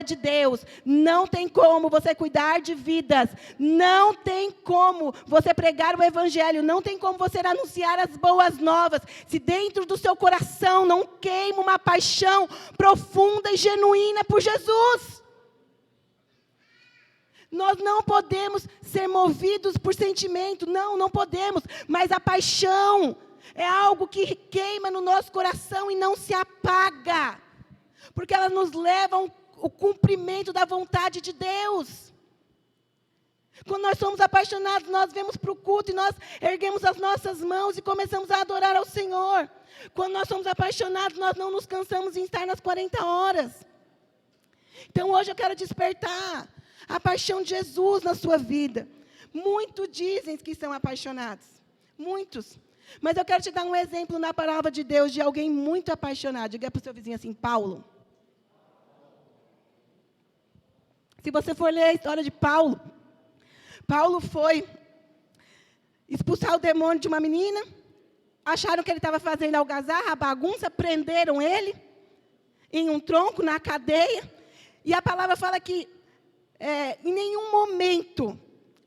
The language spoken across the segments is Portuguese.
de Deus, não tem como você cuidar de vidas, não tem como você pregar o evangelho, não tem como você anunciar as boas novas, se dentro do seu coração não queima uma paixão profunda e genuína por Jesus. Nós não podemos ser movidos por sentimento, não podemos, mas a paixão é algo que queima no nosso coração e não se apaga, porque ela nos leva ao cumprimento da vontade de Deus. Quando nós somos apaixonados, nós vemos para o culto e nós erguemos as nossas mãos e começamos a adorar ao Senhor. Quando nós somos apaixonados, nós não nos cansamos em estar nas 40 horas. Então hoje eu quero despertar a paixão de Jesus na sua vida. Muitos dizem que são apaixonados, muitos. Mas eu quero te dar um exemplo na palavra de Deus de alguém muito apaixonado. Diga para o seu vizinho assim, Paulo. Se você for ler a história de Paulo, Paulo foi expulsar o demônio de uma menina, acharam que ele estava fazendo algazarra, bagunça, prenderam ele em um tronco, na cadeia, e a palavra fala que em nenhum momento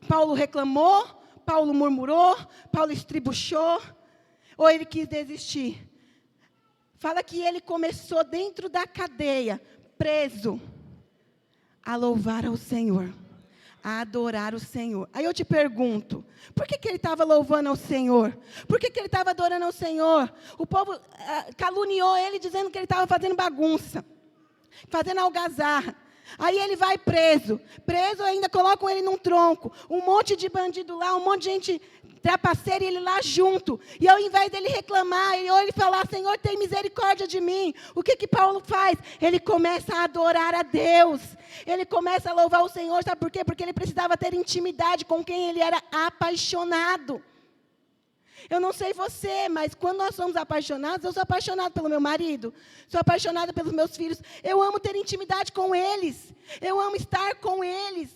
Paulo reclamou, Paulo murmurou, Paulo estribuchou, ou ele quis desistir. Fala que ele começou dentro da cadeia, preso, a louvar ao Senhor, a adorar o Senhor. Aí eu te pergunto, por que ele estava louvando ao Senhor? Por que ele estava adorando ao Senhor? O povo caluniou ele, dizendo que ele estava fazendo bagunça, fazendo algazarra. Aí ele vai preso ainda colocam ele num tronco, um monte de bandido lá, um monte de gente trapaceira, e ele lá junto, e ao invés dele reclamar, ele falar, Senhor, tem misericórdia de mim, o que Paulo faz? Ele começa a adorar a Deus, ele começa a louvar o Senhor, sabe por quê? Porque ele precisava ter intimidade com quem ele era apaixonado. Eu não sei você, mas quando nós somos apaixonados, eu sou apaixonada pelo meu marido, sou apaixonada pelos meus filhos, eu amo ter intimidade com eles, eu amo estar com eles,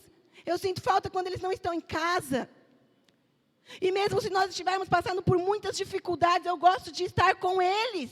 eu sinto falta quando eles não estão em casa. E mesmo se nós estivermos passando por muitas dificuldades, eu gosto de estar com eles.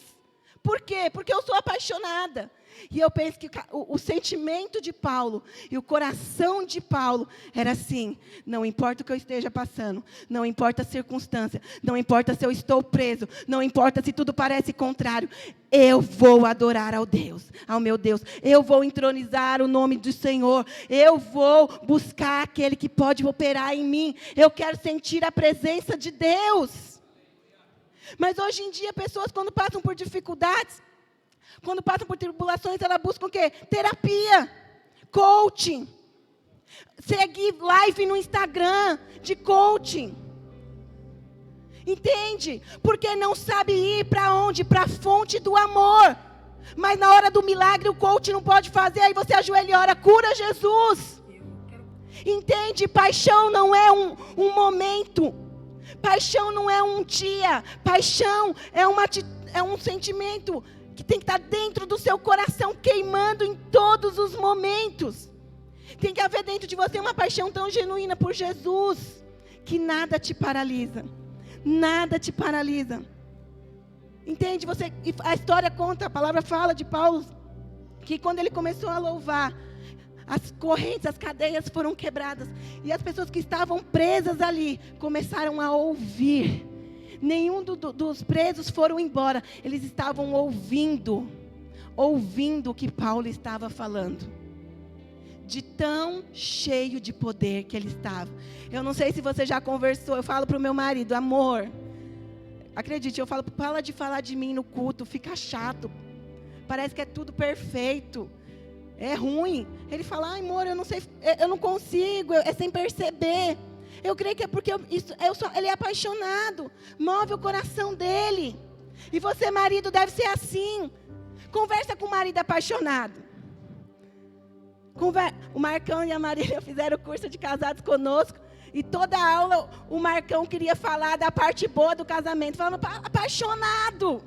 Por quê? Porque eu sou apaixonada. E eu penso que o sentimento de Paulo e o coração de Paulo era assim, não importa o que eu esteja passando, não importa a circunstância, não importa se eu estou preso, não importa se tudo parece contrário, eu vou adorar ao meu Deus, eu vou entronizar o nome do Senhor, eu vou buscar aquele que pode operar em mim, eu quero sentir a presença de Deus. Mas hoje em dia, pessoas quando passam por dificuldades, quando passam por tribulações, elas buscam o quê? Terapia, coaching, seguir live no Instagram de coaching. Entende? Porque não sabe ir para onde? Para a fonte do amor. Mas na hora do milagre o coach não pode fazer, aí você ajoelha e ora, cura Jesus. Entende? Paixão não é um momento. Paixão não é um dia. Paixão é um sentimento que tem que estar dentro do seu coração, queimando em todos os momentos. Tem que haver dentro de você uma paixão tão genuína por Jesus, que nada te paralisa. Nada te paralisa. Entende? A história conta, a palavra fala de Paulo, que quando ele começou a louvar, as correntes, as cadeias foram quebradas. E as pessoas que estavam presas ali, começaram a ouvir. Nenhum dos presos foram embora. Eles estavam ouvindo o que Paulo estava falando. De tão cheio de poder que ele estava. Eu não sei se você já conversou. Eu falo para o meu marido, amor, acredite, eu falo, para de falar de mim no culto, fica chato. Parece que é tudo perfeito. É ruim. Ele fala, amor, eu não sei, eu não consigo, é sem perceber. Eu creio que é porque ele é apaixonado. Move o coração dele. E você, marido, deve ser assim. Conversa com o marido apaixonado. O Marcão e a Marília fizeram o curso de casados conosco. E toda aula o Marcão queria falar da parte boa do casamento. Falando apaixonado.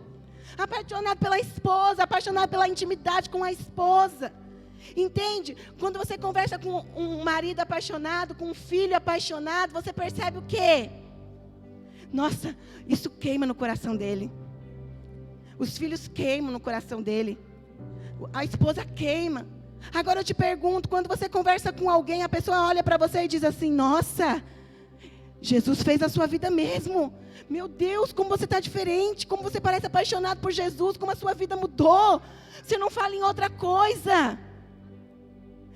Apaixonado pela esposa. Apaixonado pela intimidade com a esposa. Entende? Quando você conversa com um marido apaixonado, com um filho apaixonado, você percebe o quê? Nossa, isso queima no coração dele. Os filhos queimam no coração dele. A esposa queima. Agora eu te pergunto, quando você conversa com alguém, a pessoa olha para você e diz assim: nossa, Jesus fez a sua vida mesmo. Meu Deus, como você está diferente, como você parece apaixonado por Jesus, como a sua vida mudou. Você não fala em outra coisa.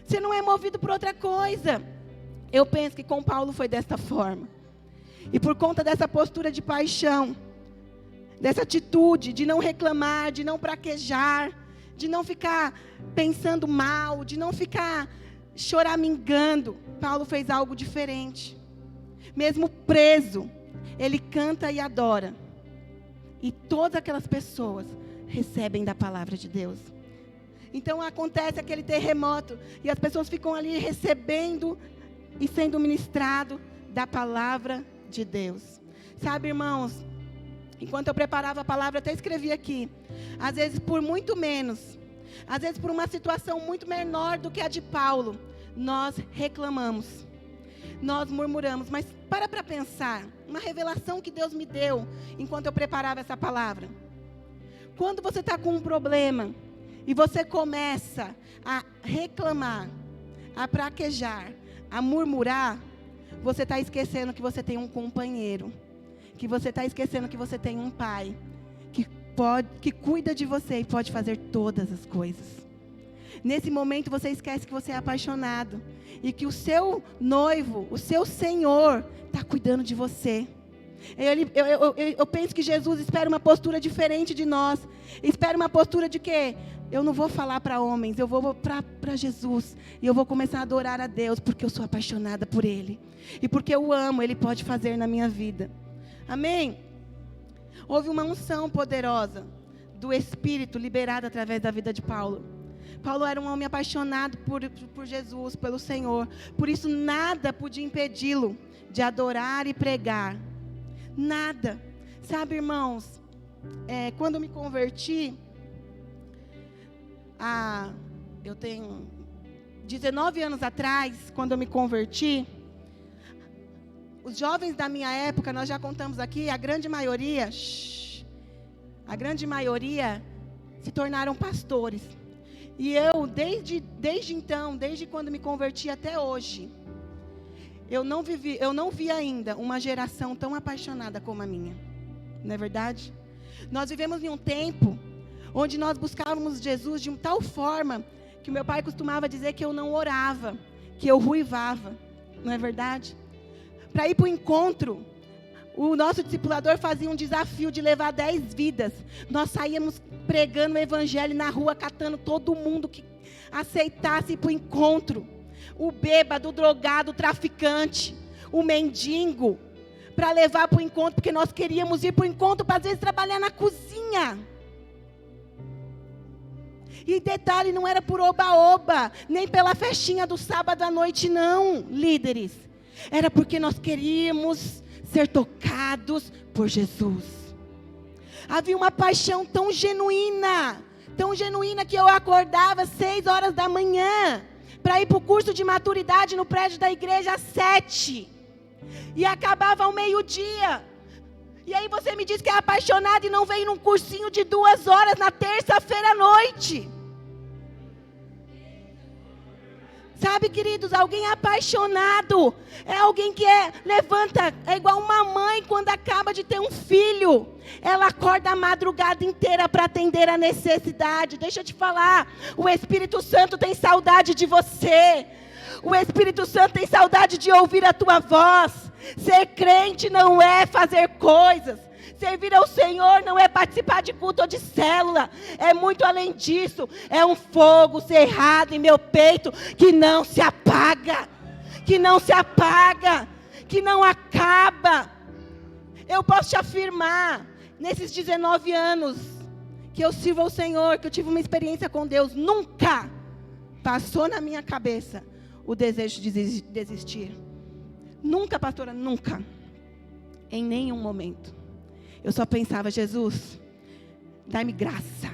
Você não é movido por outra coisa. Eu penso que com Paulo foi desta forma. E por conta dessa postura de paixão, dessa atitude de não reclamar, de não praquejar, de não ficar pensando mal, de não ficar choramingando, Paulo fez algo diferente. Mesmo preso, ele canta e adora. E todas aquelas pessoas recebem da palavra de Deus. Então acontece aquele terremoto e as pessoas ficam ali recebendo e sendo ministrado da palavra de Deus. Sabe, irmãos, enquanto eu preparava a palavra, eu até escrevi aqui. Às vezes por muito menos, às vezes por uma situação muito menor do que a de Paulo, nós reclamamos, nós murmuramos. Mas para pensar, uma revelação que Deus me deu enquanto eu preparava essa palavra. Quando você está com um problema e você começa a reclamar, a praquejar, a murmurar, você está esquecendo que você tem um companheiro, que você está esquecendo que você tem um pai, que cuida de você e pode fazer todas as coisas. Nesse momento você esquece que você é apaixonado e que o seu noivo, o seu Senhor, está cuidando de você. Eu penso que Jesus espera uma postura diferente de nós. Espera uma postura de que eu não vou falar para homens, eu vou para Jesus. E eu vou começar a adorar a Deus, porque eu sou apaixonada por Ele. E porque eu amo, Ele pode fazer na minha vida. Amém? Houve uma unção poderosa do Espírito liberada através da vida de Paulo. Paulo era um homem apaixonado por Jesus, pelo Senhor. Por isso nada podia impedi-lo de adorar e pregar. Nada. Sabe, irmãos, quando eu me converti, eu tenho 19 anos atrás, quando eu me converti, os jovens da minha época, nós já contamos aqui, a grande maioria se tornaram pastores. E eu, desde então, desde quando me converti até hoje, eu não vi ainda uma geração tão apaixonada como a minha. Não é verdade? Nós vivemos em um tempo onde nós buscávamos Jesus de tal forma que o meu pai costumava dizer que eu não orava, que eu ruivava. Não é verdade? Para ir para o encontro, o nosso discipulador fazia um desafio de levar 10 vidas. Nós saíamos pregando o evangelho na rua, catando todo mundo que aceitasse ir para o encontro. O bêbado, o drogado, o traficante, o mendigo, para levar para o encontro, porque nós queríamos ir para o encontro para às vezes trabalhar na cozinha. E detalhe, não era por oba-oba, nem pela festinha do sábado à noite, não, líderes. Era porque nós queríamos ser tocados por Jesus. Havia uma paixão tão genuína que eu acordava às 6 horas da manhã para ir para o curso de maturidade no prédio da igreja às 7. E acabava ao meio-dia. E aí você me diz que é apaixonado e não veio num cursinho de 2 horas na terça-feira à noite. Sabe, queridos, alguém apaixonado é alguém que levanta, é igual uma mãe quando acaba de ter um filho. Ela acorda a madrugada inteira para atender a necessidade. Deixa eu te falar, o Espírito Santo tem saudade de você. O Espírito Santo tem saudade de ouvir a tua voz. Ser crente não é fazer coisas. Servir ao Senhor não é participar de culto ou de célula. É muito além disso. É um fogo cerrado em meu peito que não se apaga. Que não se apaga. Que não acaba. Eu posso te afirmar, nesses 19 anos que eu sirvo ao Senhor, que eu tive uma experiência com Deus, nunca passou na minha cabeça o desejo de desistir. Nunca, pastora, nunca. Em nenhum momento. Eu só pensava, Jesus, dá-me graça,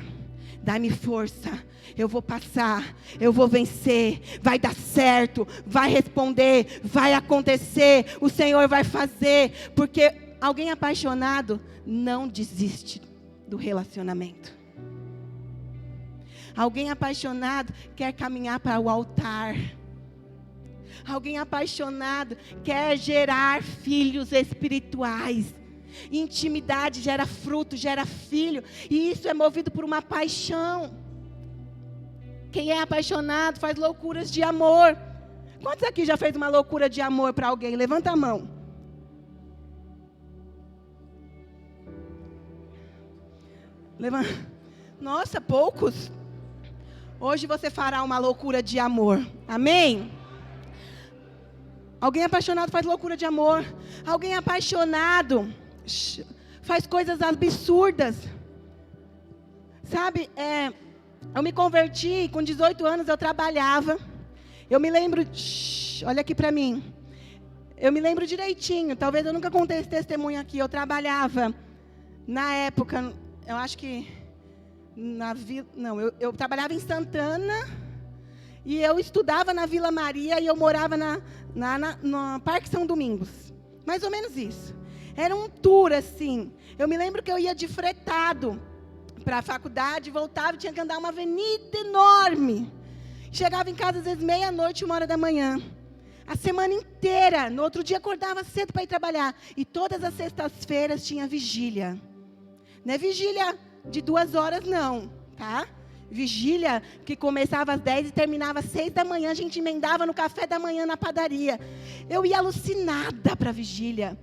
dá-me força, eu vou passar, eu vou vencer, vai dar certo, vai responder, vai acontecer, o Senhor vai fazer, porque alguém apaixonado não desiste do relacionamento. Alguém apaixonado quer caminhar para o altar. Alguém apaixonado quer gerar filhos espirituais. Intimidade gera fruto, gera filho. E isso é movido por uma paixão. Quem é apaixonado faz loucuras de amor. Quantos aqui já fez uma loucura de amor para alguém? Levanta a mão. Nossa, poucos. Hoje você fará uma loucura de amor. Amém? Alguém apaixonado faz loucura de amor. Alguém apaixonado faz coisas absurdas. Sabe, eu me converti, com 18 anos eu trabalhava. Eu me lembro, olha aqui para mim. Eu me lembro direitinho, talvez eu nunca contei esse testemunho aqui. Eu trabalhava, na época, eu acho que, eu trabalhava em Santana, e eu estudava na Vila Maria, e eu morava no Parque São Domingos. Mais ou menos isso. Era um tour, assim. Eu me lembro que eu ia de fretado para a faculdade, voltava e tinha que andar uma avenida enorme. Chegava em casa às vezes meia-noite, 1h da manhã. A semana inteira, no outro dia acordava cedo para ir trabalhar. E todas as sextas-feiras tinha vigília. Não é vigília de 2 horas não, tá? Vigília que começava às 10 e terminava às 6 da manhã. A gente emendava no café da manhã na padaria. Eu ia alucinada para a vigília.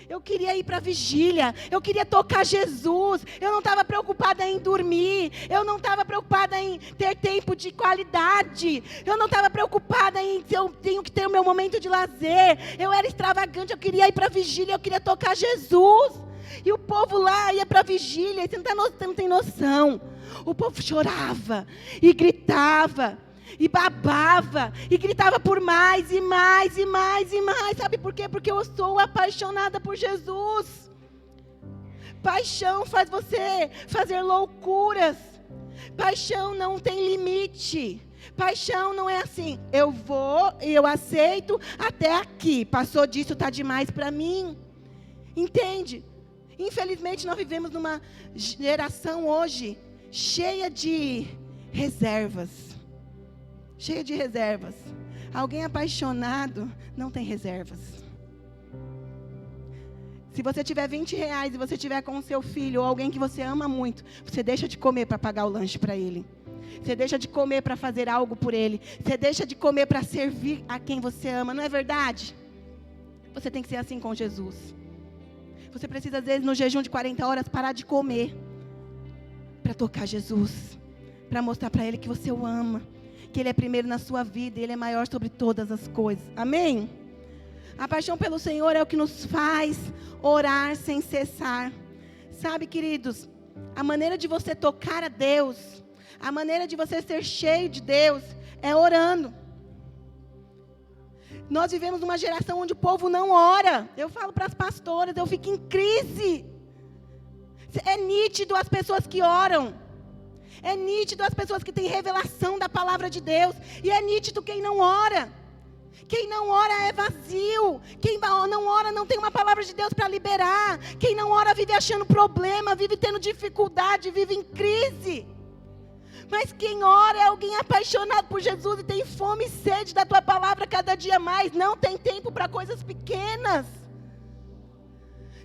Eu queria ir para a vigília, eu queria tocar Jesus, eu não estava preocupada em dormir, eu não estava preocupada em ter tempo de qualidade, eu não estava preocupada em se eu tenho que ter o meu momento de lazer, eu era extravagante, eu queria ir para a vigília, eu queria tocar Jesus. E o povo lá ia para a vigília, você não tem noção, o povo chorava e gritava. E babava, e gritava por mais, e mais, e mais, e mais. Sabe por quê? Porque eu sou apaixonada por Jesus. Paixão faz você fazer loucuras. Paixão não tem limite. Paixão não é assim, eu vou e eu aceito até aqui. Passou disso, está demais para mim. Entende? Infelizmente nós vivemos numa geração hoje cheia de reservas. Cheia de reservas. Alguém apaixonado não tem reservas. Se você tiver 20 reais e você tiver com o seu filho ou alguém que você ama muito, você deixa de comer para pagar o lanche para ele. Você deixa de comer para fazer algo por ele. Você deixa de comer para servir a quem você ama. Não é verdade? Você tem que ser assim com Jesus. Você precisa, às vezes, no jejum de 40 horas, parar de comer para tocar Jesus. Para mostrar para ele que você o ama. Que Ele é primeiro na sua vida e Ele é maior sobre todas as coisas. Amém? A paixão pelo Senhor é o que nos faz orar sem cessar. Sabe, queridos, a maneira de você tocar a Deus, a maneira de você ser cheio de Deus, é orando. Nós vivemos numa geração onde o povo não ora. Eu falo para as pastoras, eu fico em crise. É nítido as pessoas que oram. É nítido as pessoas que têm revelação da palavra de Deus. E é nítido quem não ora. Quem não ora é vazio. Quem não ora não tem uma palavra de Deus para liberar. Quem não ora vive achando problema, vive tendo dificuldade, vive em crise. Mas quem ora é alguém apaixonado por Jesus e tem fome e sede da tua palavra cada dia mais. Não tem tempo para coisas pequenas.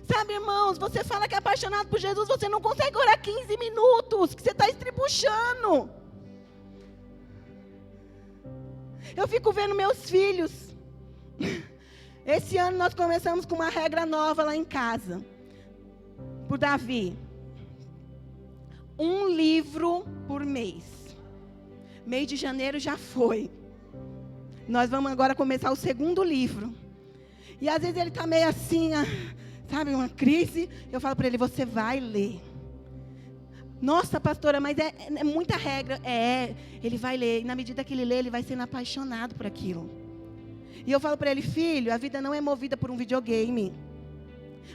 Sabe, irmãos, você fala que é apaixonado por Jesus, você não consegue orar 15 minutos, que você está estribuchando. Eu fico vendo meus filhos. Esse ano nós começamos com uma regra nova lá em casa. Por Davi. 1 livro por mês. Mês de janeiro já foi. Nós vamos agora começar o 2º livro. E às vezes ele está meio assim, sabe, uma crise. Eu falo para ele, você vai ler. Nossa, pastora, mas é muita regra. Ele vai ler. E na medida que ele lê, ele vai sendo apaixonado por aquilo. E eu falo para ele, filho, a vida não é movida por um videogame.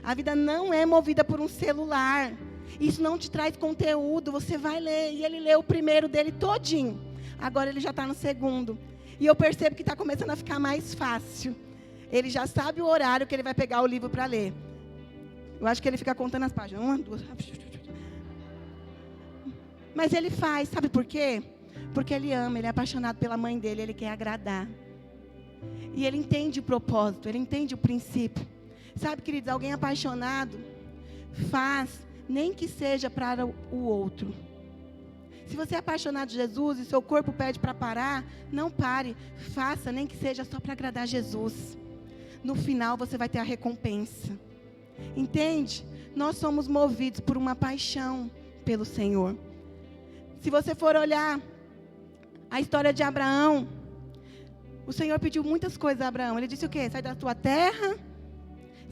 A vida não é movida por um celular. Isso não te traz conteúdo, você vai ler. E ele lê o primeiro dele todinho. Agora ele já está no 2º. E eu percebo que está começando a ficar mais fácil. Ele já sabe o horário que ele vai pegar o livro para ler. Eu acho que ele fica contando as páginas. 1, 2... Mas ele faz, sabe por quê? Porque ele ama, ele é apaixonado pela mãe dele, ele quer agradar. E ele entende o propósito, ele entende o princípio. Sabe, queridos, alguém apaixonado faz, nem que seja para o outro. Se você é apaixonado de Jesus e seu corpo pede para parar, não pare, faça, nem que seja só para agradar Jesus. No final você vai ter a recompensa. Entende? Nós somos movidos por uma paixão pelo Senhor. Se você for olhar a história de Abraão, o Senhor pediu muitas coisas a Abraão. Ele disse o quê? Sai da tua terra,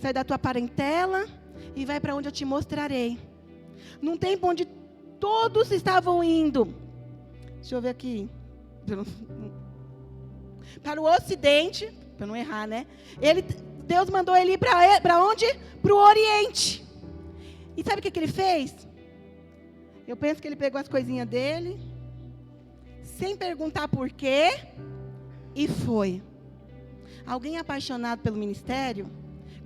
sai da tua parentela e vai para onde eu te mostrarei. Num tempo onde todos estavam indo, deixa eu ver aqui, para o ocidente, para não errar, né? Deus mandou ele ir para onde? Para o Oriente. E sabe o que ele fez? Eu penso que ele pegou as coisinhas dele, sem perguntar por quê, e foi. Alguém apaixonado pelo ministério,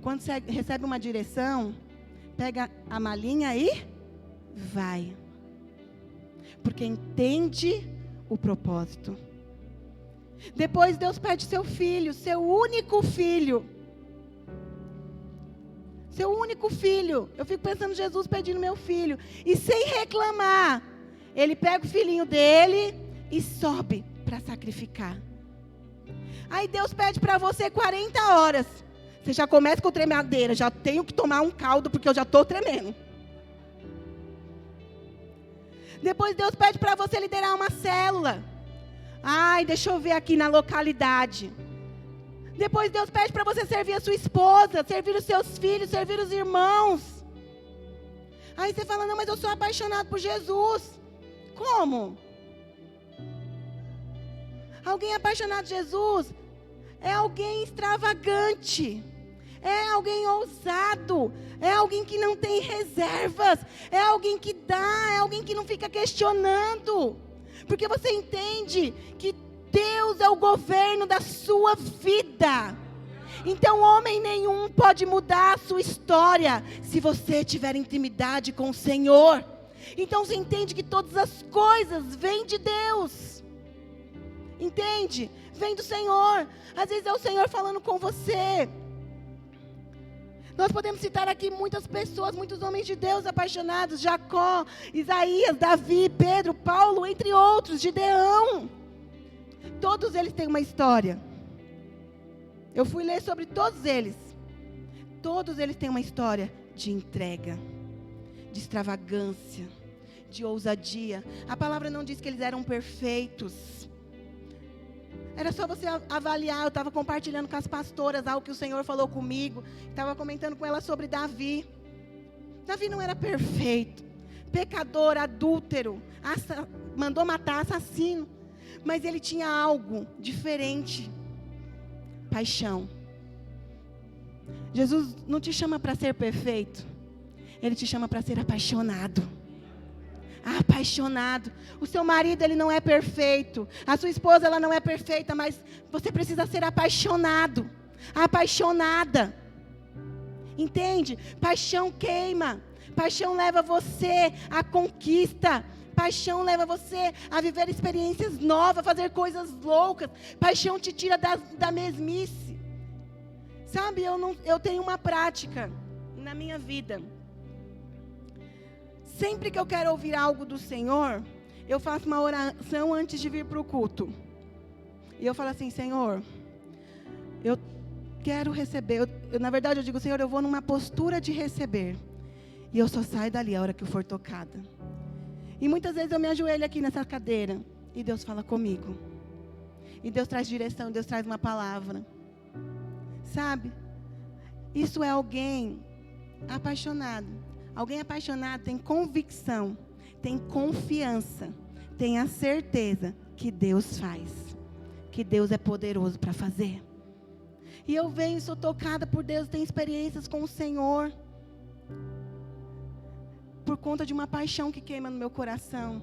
quando você recebe uma direção, pega a malinha e vai. Porque entende o propósito. Depois Deus pede seu filho, seu único filho. Seu único filho. Eu fico pensando, Jesus pedindo meu filho. E sem reclamar, ele pega o filhinho dele e sobe para sacrificar. Aí Deus pede para você 40 horas. Você já começa com tremadeira. Já tenho que tomar um caldo porque eu já estou tremendo. Depois Deus pede para você liderar uma célula. Ai, deixa eu ver aqui na localidade. Depois Deus pede para você servir a sua esposa, servir os seus filhos, servir os irmãos. Aí você fala, não, mas eu sou apaixonado por Jesus. Como? Alguém apaixonado por Jesus é alguém extravagante. É alguém ousado, é alguém que não tem reservas, é alguém que dá, é alguém que não fica questionando. Porque você entende que Deus é o governo da sua vida. Então homem nenhum pode mudar a sua história se você tiver intimidade com o Senhor. Então você entende que todas as coisas vêm de Deus. Entende? Vem do Senhor. Às vezes é o Senhor falando com você. Nós podemos citar aqui muitas pessoas, muitos homens de Deus apaixonados. Jacó, Isaías, Davi, Pedro, Paulo, entre outros, Gideão. Todos eles têm uma história. Eu fui ler sobre todos eles. Todos eles têm uma história de entrega, de extravagância, de ousadia. A palavra não diz que eles eram perfeitos. Era só você avaliar. Eu estava compartilhando com as pastoras algo que o Senhor falou comigo. Estava comentando com elas sobre Davi. Davi não era perfeito. Pecador, adúltero, mandou matar, assassino. Mas ele tinha algo diferente. Paixão. Jesus não te chama para ser perfeito. Ele te chama para ser apaixonado. Apaixonado. O seu marido, ele não é perfeito. A sua esposa, ela não é perfeita, mas você precisa ser apaixonado. Apaixonada. Entende? Paixão queima. Paixão leva você à conquista. Paixão leva você a viver experiências novas, a fazer coisas loucas. Paixão te tira da mesmice. Sabe, eu tenho uma prática na minha vida. Sempre que eu quero ouvir algo do Senhor, eu faço uma oração antes de vir para o culto. E eu falo assim, Senhor, eu quero receber. Na verdade, eu digo, Senhor, eu vou numa postura de receber. E eu só saio dali a hora que eu for tocada. E muitas vezes eu me ajoelho aqui nessa cadeira. E Deus fala comigo. E Deus traz direção, Deus traz uma palavra. Sabe? Isso é alguém apaixonado. Alguém apaixonado tem convicção, tem confiança, tem a certeza que Deus faz, que Deus é poderoso para fazer. E eu venho, sou tocada por Deus, tenho experiências com o Senhor, por conta de uma paixão que queima no meu coração.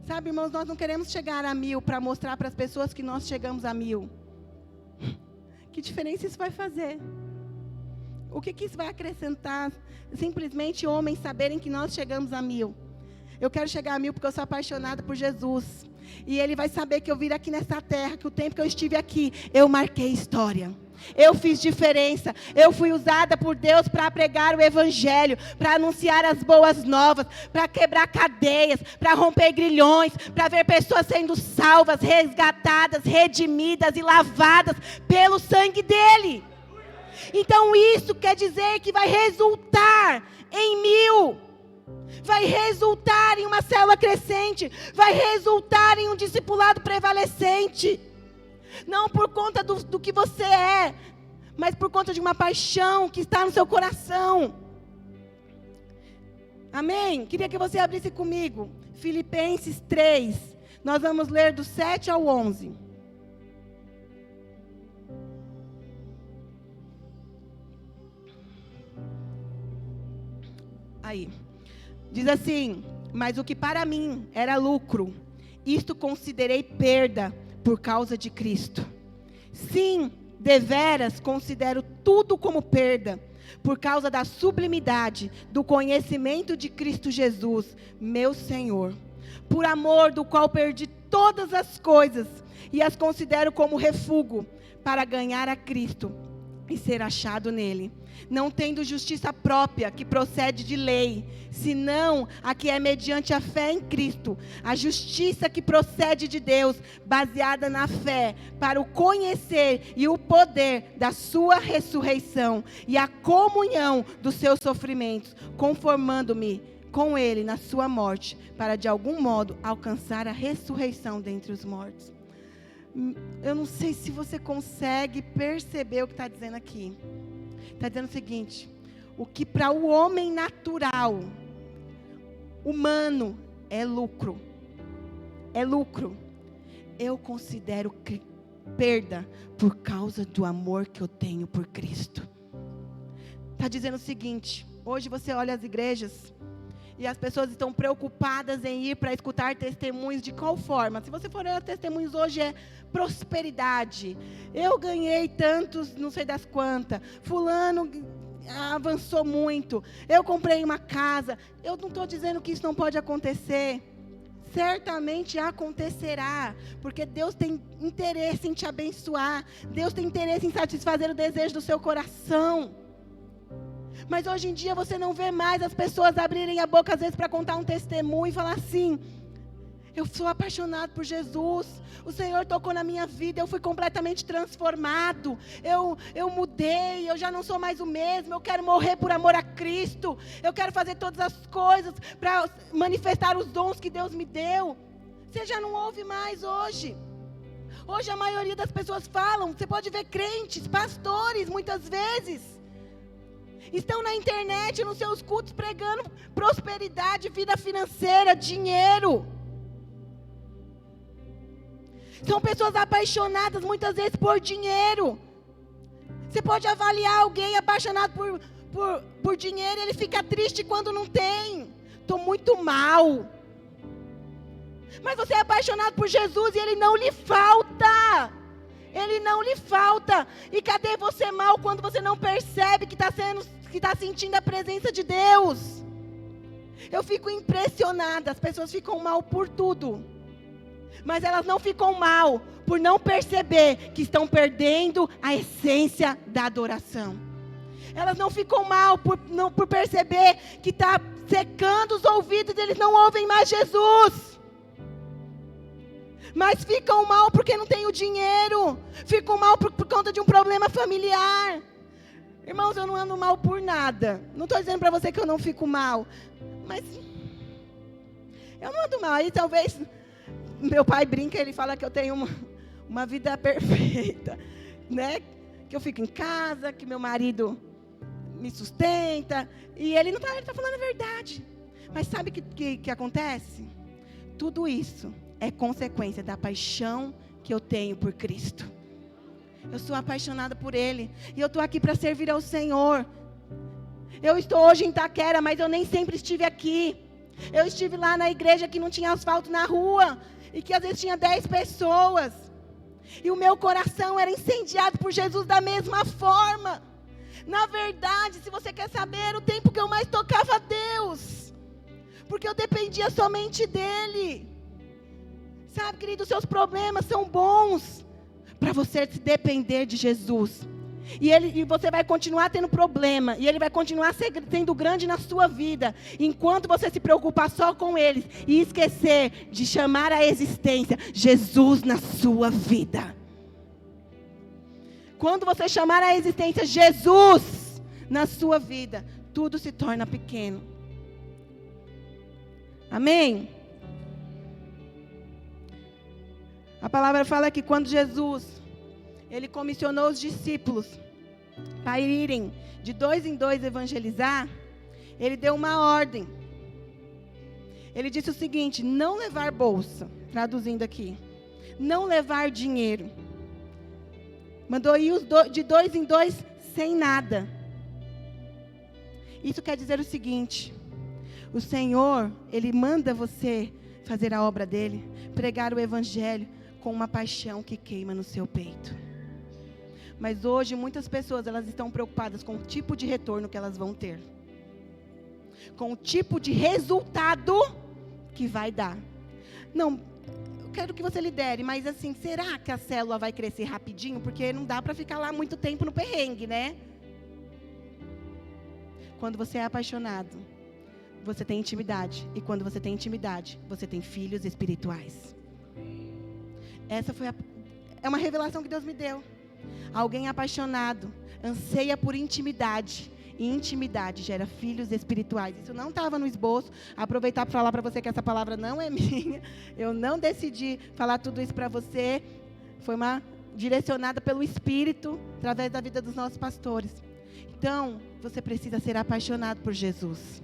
Sabe, irmãos, nós não queremos chegar a 1000 para mostrar para as pessoas que nós chegamos a 1000. Que diferença isso vai fazer? O que isso vai acrescentar? Simplesmente homens saberem que nós chegamos a 1000. Eu quero chegar a 1000 porque eu sou apaixonada por Jesus. E Ele vai saber que eu vim aqui nessa terra, que o tempo que eu estive aqui, eu marquei história. Eu fiz diferença, eu fui usada por Deus para pregar o Evangelho, para anunciar as boas novas, para quebrar cadeias, para romper grilhões, para ver pessoas sendo salvas, resgatadas, redimidas e lavadas pelo sangue dEle. Então isso quer dizer que vai resultar em 1000, vai resultar em uma célula crescente, vai resultar em um discipulado prevalecente. Não por conta do que você é, mas por conta de uma paixão que está no seu coração. Amém? Queria que você abrisse comigo Filipenses 3. Nós vamos ler do 7 ao 11. Aí. Diz assim: mas o que para mim era lucro, isto considerei perda por causa de Cristo. Sim, deveras considero tudo como perda, por causa da sublimidade do conhecimento de Cristo Jesus, meu Senhor, por amor do qual perdi todas as coisas, e as considero como refúgio, para ganhar a Cristo, e ser achado nele, não tendo justiça própria que procede de lei, senão a que é mediante a fé em Cristo, a justiça que procede de Deus, baseada na fé, para o conhecer e o poder da sua ressurreição, e a comunhão dos seus sofrimentos, conformando-me com ele na sua morte, para de algum modo alcançar a ressurreição dentre os mortos. Eu não sei se você consegue perceber o que está dizendo aqui. Está dizendo o seguinte: o que para o homem natural, humano, é lucro, eu considero perda por causa do amor que eu tenho por Cristo. Está dizendo o seguinte: hoje você olha as igrejas e as pessoas estão preocupadas em ir para escutar testemunhos de qual forma? Se você for olhar testemunhos hoje, é prosperidade. Eu ganhei tantos, não sei das quantas. Fulano avançou muito. Eu comprei uma casa. Eu não estou dizendo que isso não pode acontecer. Certamente acontecerá, porque Deus tem interesse em te abençoar. Deus tem interesse em satisfazer o desejo do seu coração. Mas hoje em dia você não vê mais as pessoas abrirem a boca às vezes para contar um testemunho e falar assim: eu sou apaixonado por Jesus, o Senhor tocou na minha vida, eu fui completamente transformado, eu mudei, eu já não sou mais o mesmo, eu quero morrer por amor a Cristo, eu quero fazer todas as coisas para manifestar os dons que Deus me deu. Você já não ouve mais hoje. Hoje a maioria das pessoas falam, você pode ver crentes, pastores, muitas vezes estão na internet, nos seus cultos, pregando prosperidade, vida financeira, dinheiro. São pessoas apaixonadas muitas vezes por dinheiro. Você pode avaliar alguém apaixonado por dinheiro, ele fica triste quando não tem. Estou muito mal. Mas você é apaixonado por Jesus e Ele não lhe falta. Ele não lhe falta. E cadê você mal quando você não percebe que está sentindo a presença de Deus? Eu fico impressionada. As pessoas ficam mal por tudo, mas elas não ficam mal por não perceber que estão perdendo a essência da adoração. Elas não ficam mal por perceber que está secando os ouvidos e eles não ouvem mais Jesus. Mas ficam mal porque não tem o dinheiro. Ficam mal por conta de um problema familiar. Irmãos, eu não ando mal por nada. Não estou dizendo para você que eu não fico mal, mas eu não ando mal. Aí talvez meu pai brinca, ele fala que eu tenho uma vida perfeita, né? Que eu fico em casa, que meu marido me sustenta. E ele está falando a verdade. Mas sabe o que acontece? Tudo isso é consequência da paixão que eu tenho por Cristo. Eu sou apaixonada por Ele. E eu estou aqui para servir ao Senhor. Eu estou hoje em Itaquera, mas eu nem sempre estive aqui. Eu estive lá na igreja que não tinha asfalto na rua. E que às vezes tinha 10 pessoas. E o meu coração era incendiado por Jesus da mesma forma. Na verdade, se você quer saber, o tempo que eu mais tocava a Deus, porque eu dependia somente dele. Sabe, querido, os seus problemas são bons para você se depender de Jesus. E você vai continuar tendo problema, e ele vai continuar sendo grande na sua vida, enquanto você se preocupar só com eles, e esquecer de chamar à existência Jesus na sua vida. Quando você chamar à existência Jesus na sua vida, tudo se torna pequeno. Amém? A palavra fala que quando Jesus, ele comissionou os discípulos para irem de 2 em 2 evangelizar, ele deu uma ordem. Ele disse o seguinte: não levar bolsa, traduzindo aqui, não levar dinheiro. Mandou ir de 2 em 2 sem nada. Isso quer dizer o seguinte: o Senhor, ele manda você fazer a obra dele, pregar o evangelho com uma paixão que queima no seu peito. Mas hoje muitas pessoas, elas estão preocupadas com o tipo de retorno que elas vão ter, com o tipo de resultado que vai dar. Não, eu quero que você lidere, mas assim, será que a célula vai crescer rapidinho? Porque não dá para ficar lá muito tempo no perrengue, né? Quando você é apaixonado, você tem intimidade. E quando você tem intimidade, você tem filhos espirituais. Essa é uma revelação que Deus me deu. Alguém apaixonado anseia por intimidade. E intimidade gera filhos espirituais. Isso não estava no esboço. Aproveitar para falar para você que essa palavra não é minha. Eu não decidi falar tudo isso para você. Foi direcionada pelo Espírito, através da vida dos nossos pastores. Então, você precisa ser apaixonado por Jesus.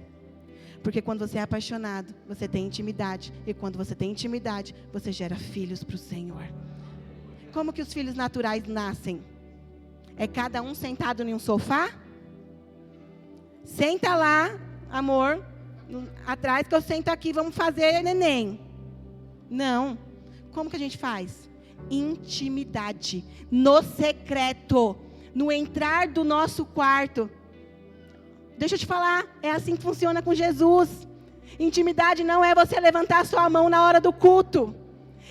Porque quando você é apaixonado, você tem intimidade. E quando você tem intimidade, você gera filhos para o Senhor. Como que os filhos naturais nascem? É cada um sentado em um sofá? Senta lá, amor, atrás que eu sento aqui, vamos fazer neném. Não. Como que a gente faz? Intimidade. No secreto. No entrar do nosso quarto. Deixa eu te falar, é assim que funciona com Jesus. Intimidade não é você levantar sua mão na hora do culto.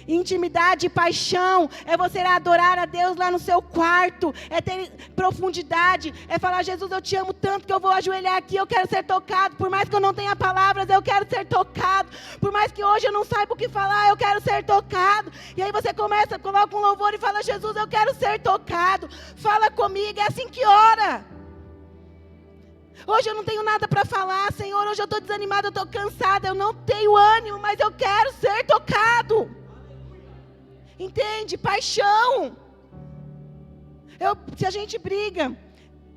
Intimidade e paixão é você adorar a Deus lá no seu quarto, é ter profundidade, é falar: Jesus, eu te amo tanto que eu vou ajoelhar aqui, eu quero ser tocado, por mais que eu não tenha palavras, eu quero ser tocado, por mais que hoje eu não saiba o que falar, eu quero ser tocado. E aí você começa, coloca um louvor e fala: Jesus, eu quero ser tocado, fala comigo. É assim que ora. Hoje eu não tenho nada para falar, Senhor, hoje eu estou desanimada, eu estou cansada, eu não tenho ânimo, mas eu quero ser tocado. Entende? Paixão. Se a gente briga,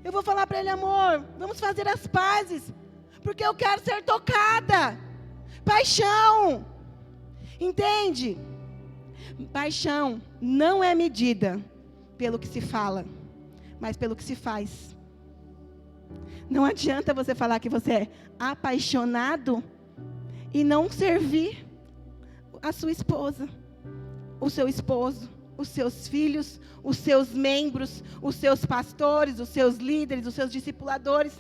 eu vou falar para ele: amor, vamos fazer as pazes, porque eu quero ser tocada. Paixão. Entende? Paixão não é medida pelo que se fala, mas pelo que se faz. Não adianta você falar que você é apaixonado e não servir a sua esposa, o seu esposo, os seus filhos, os seus membros, os seus pastores, os seus líderes, os seus discipuladores.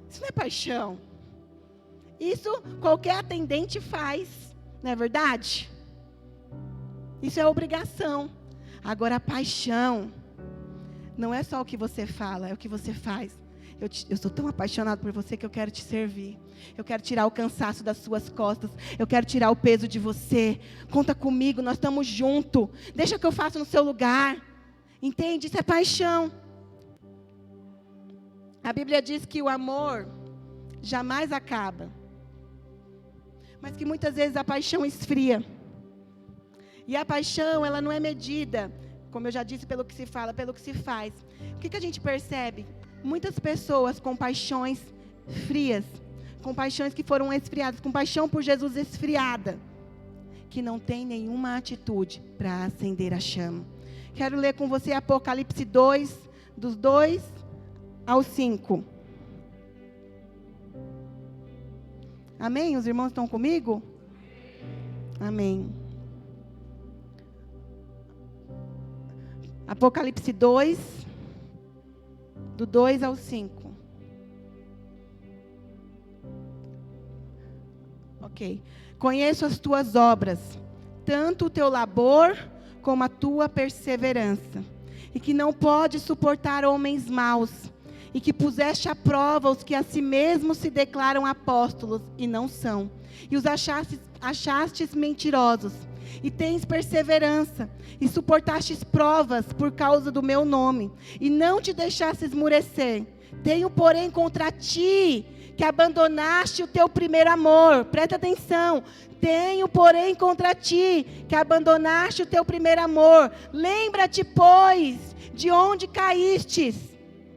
Isso não é paixão. Isso qualquer atendente faz, não é verdade? Isso é obrigação. Agora, a paixão não é só o que você fala, é o que você faz. Eu sou tão apaixonado por você que eu quero te servir. Eu quero tirar o cansaço das suas costas. Eu quero tirar o peso de você. Conta comigo, nós estamos juntos. Deixa que eu faça no seu lugar. Entende? Isso é paixão. A Bíblia diz que o amor jamais acaba. Mas que muitas vezes a paixão esfria. E a paixão, ela não é medida, como eu já disse, pelo que se fala, pelo que se faz. O que a gente percebe? Muitas pessoas com paixões frias, com paixões que foram esfriadas, com paixão por Jesus esfriada, que não tem nenhuma atitude para acender a chama. Quero ler com você Apocalipse 2, dos 2 ao 5. Amém? Os irmãos estão comigo? Amém. Apocalipse 2, do 2 ao 5. Ok. Conheço as tuas obras, tanto o teu labor como a tua perseverança, e que não podes suportar homens maus, e que puseste à prova os que a si mesmos se declaram apóstolos e não são, e os achastes mentirosos, e tens perseverança, e suportastes provas por causa do meu nome, e não te deixaste esmurecer. Tenho, porém, contra ti, que abandonaste o teu primeiro amor. Presta atenção. Tenho, porém, contra ti, que abandonaste o teu primeiro amor. Lembra-te, pois, de onde caístes.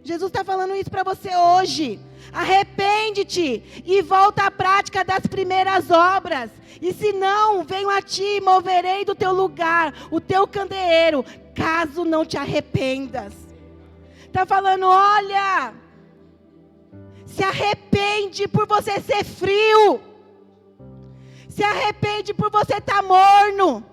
Jesus está falando isso para você hoje. Arrepende-te e volta à prática das primeiras obras. E se não, venho a ti e moverei do teu lugar o teu candeeiro, caso não te arrependas. Está falando, olha, se arrepende por você ser frio. Se arrepende por você estar morno.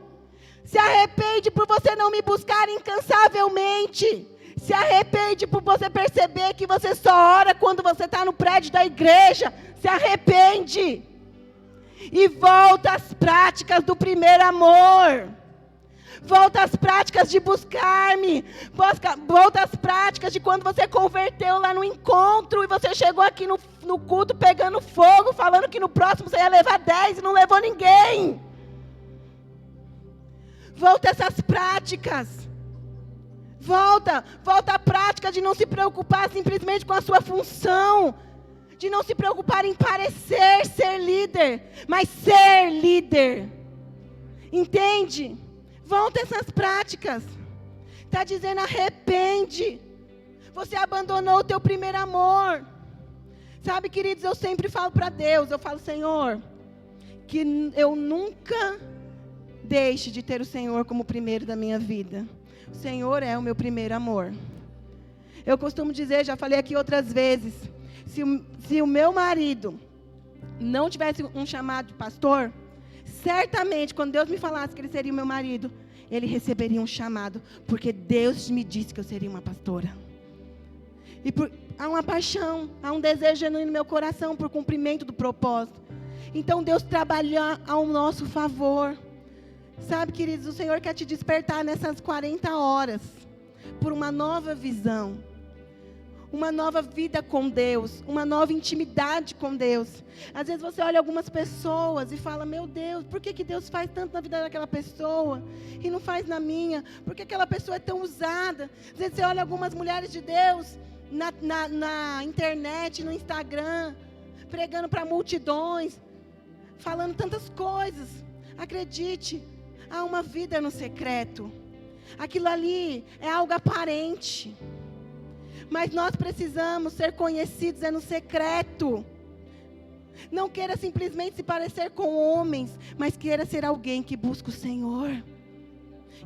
Se arrepende por você não me buscar incansavelmente. Se arrepende por você perceber que você só ora quando você está no prédio da igreja. Se arrepende. E volta às práticas do primeiro amor. Volta às práticas de buscar-me. Volta às práticas de quando você converteu lá no encontro. E você chegou aqui no culto pegando fogo. Falando que no próximo você ia levar 10 e não levou ninguém. Volta a essas práticas. Volta à prática de não se preocupar simplesmente com a sua função. De não se preocupar em parecer ser líder. Mas ser líder. Entende? Volta essas práticas. Está dizendo, arrepende. Você abandonou o teu primeiro amor. Sabe, queridos, eu sempre falo para Deus. Eu falo, Senhor, que eu nunca deixe de ter o Senhor como primeiro da minha vida. O Senhor é o meu primeiro amor. Eu costumo dizer, já falei aqui outras vezes, se o meu marido não tivesse um chamado de pastor, certamente, quando Deus me falasse que ele seria o meu marido, ele receberia um chamado, porque Deus me disse que eu seria uma pastora. E há uma paixão, há um desejo genuíno no meu coração por cumprimento do propósito. Então Deus trabalha ao nosso favor. Sabe, queridos, o Senhor quer te despertar nessas 40 horas, por uma nova visão. Uma nova vida com Deus, uma nova intimidade com Deus. Às vezes você olha algumas pessoas e fala, meu Deus, por que Deus faz tanto na vida daquela pessoa e não faz na minha? Por que aquela pessoa é tão usada? Às vezes você olha algumas mulheres de Deus na internet, no Instagram, pregando para multidões, falando tantas coisas. Acredite, há uma vida no secreto. Aquilo ali é algo aparente. Mas nós precisamos ser conhecidos no secreto. Não queira simplesmente se parecer com homens, mas queira ser alguém que busca o Senhor.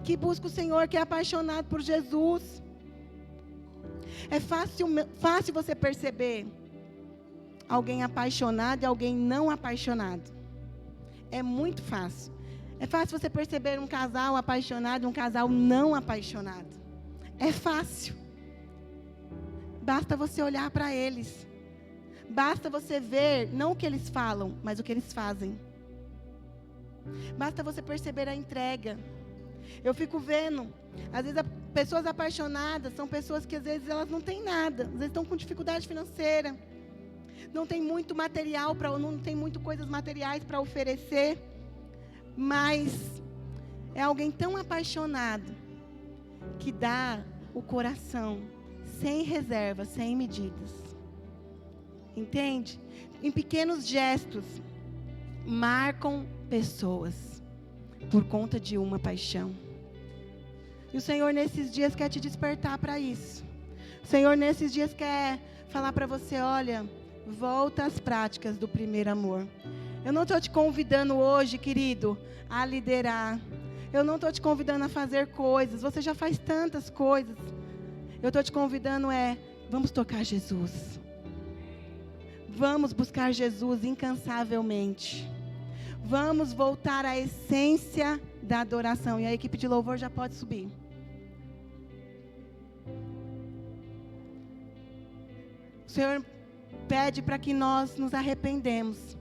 Que busca o Senhor, que é apaixonado por Jesus. É fácil você perceber alguém apaixonado e alguém não apaixonado. É muito fácil. É fácil você perceber um casal apaixonado e um casal não apaixonado. É fácil. Basta você olhar para eles. Basta você ver, não o que eles falam, mas o que eles fazem. Basta você perceber a entrega. Eu fico vendo, às vezes pessoas apaixonadas são pessoas que às vezes elas não têm nada. Às vezes estão com dificuldade financeira. Não tem muito material, não tem muito coisas materiais para oferecer. Mas é alguém tão apaixonado que dá o coração. Sem reservas, sem medidas. Entende? Em pequenos gestos, marcam pessoas por conta de uma paixão. E o Senhor nesses dias quer te despertar para isso. O Senhor nesses dias quer falar para você, olha, volta às práticas do primeiro amor. Eu não estou te convidando hoje, querido, a liderar. Eu não estou te convidando a fazer coisas. Você já faz tantas coisas. Eu estou te convidando vamos tocar Jesus. Vamos buscar Jesus incansavelmente. Vamos voltar à essência da adoração. E a equipe de louvor já pode subir. O Senhor pede para que nós nos arrependemos.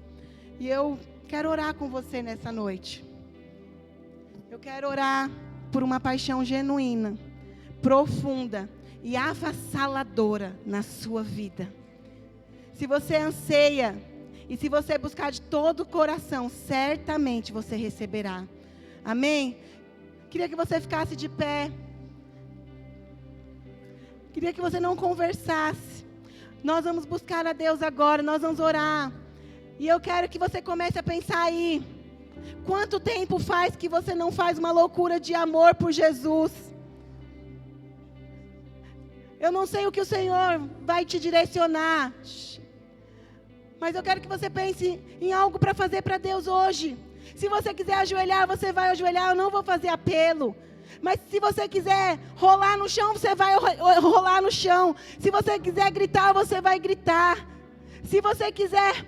E eu quero orar com você nessa noite. Eu quero orar por uma paixão genuína, profunda e avassaladora na sua vida. Se você anseia e se você buscar de todo o coração, certamente você receberá. Amém? Queria que você ficasse de pé. Queria que você não conversasse. Nós vamos buscar a Deus agora, nós vamos orar. E eu quero que você comece a pensar aí. Quanto tempo faz que você não faz uma loucura de amor por Jesus? Eu não sei o que o Senhor vai te direcionar. Mas eu quero que você pense em algo para fazer para Deus hoje. Se você quiser ajoelhar, você vai ajoelhar. Eu não vou fazer apelo. Mas se você quiser rolar no chão, você vai rolar no chão. Se você quiser gritar, você vai gritar. Se você quiser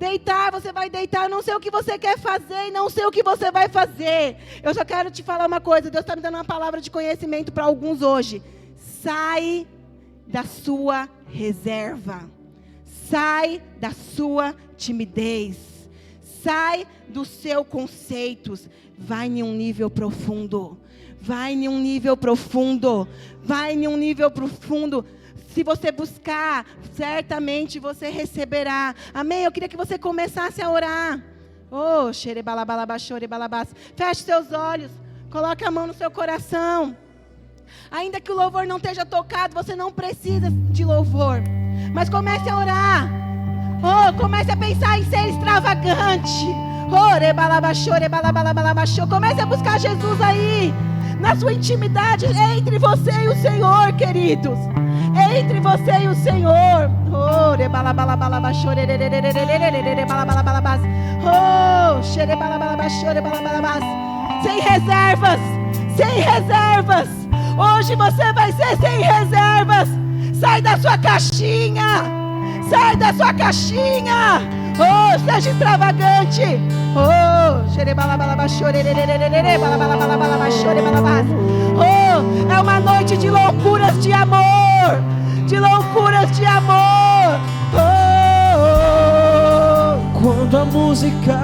deitar, você vai deitar. Eu não sei o que você quer fazer e não sei o que você vai fazer. Eu só quero te falar uma coisa. Deus está me dando uma palavra de conhecimento para alguns hoje. Sai da sua reserva. Sai da sua timidez. Sai dos seus conceitos. Vai em um nível profundo. Vai em um nível profundo. Vai em um nível profundo. Se você buscar, certamente você receberá. Amém? Eu queria que você começasse a orar. Oh, xerebalabalabas. Feche seus olhos. Coloque a mão no seu coração. Ainda que o louvor não esteja tocado, você não precisa de louvor. Mas comece a orar. Oh, comece a pensar em ser extravagante. Oh, comece a buscar Jesus aí. Na sua intimidade, entre você e o Senhor, queridos. Entre você e o Senhor. Oh, sem reservas. Sem reservas. Hoje você vai ser sem reservas. Sai da sua caixinha. Sai da sua caixinha. Oh, seja extravagante. Oh, oh, é uma noite de loucuras de amor. De loucuras de amor. Oh, oh. Quando a música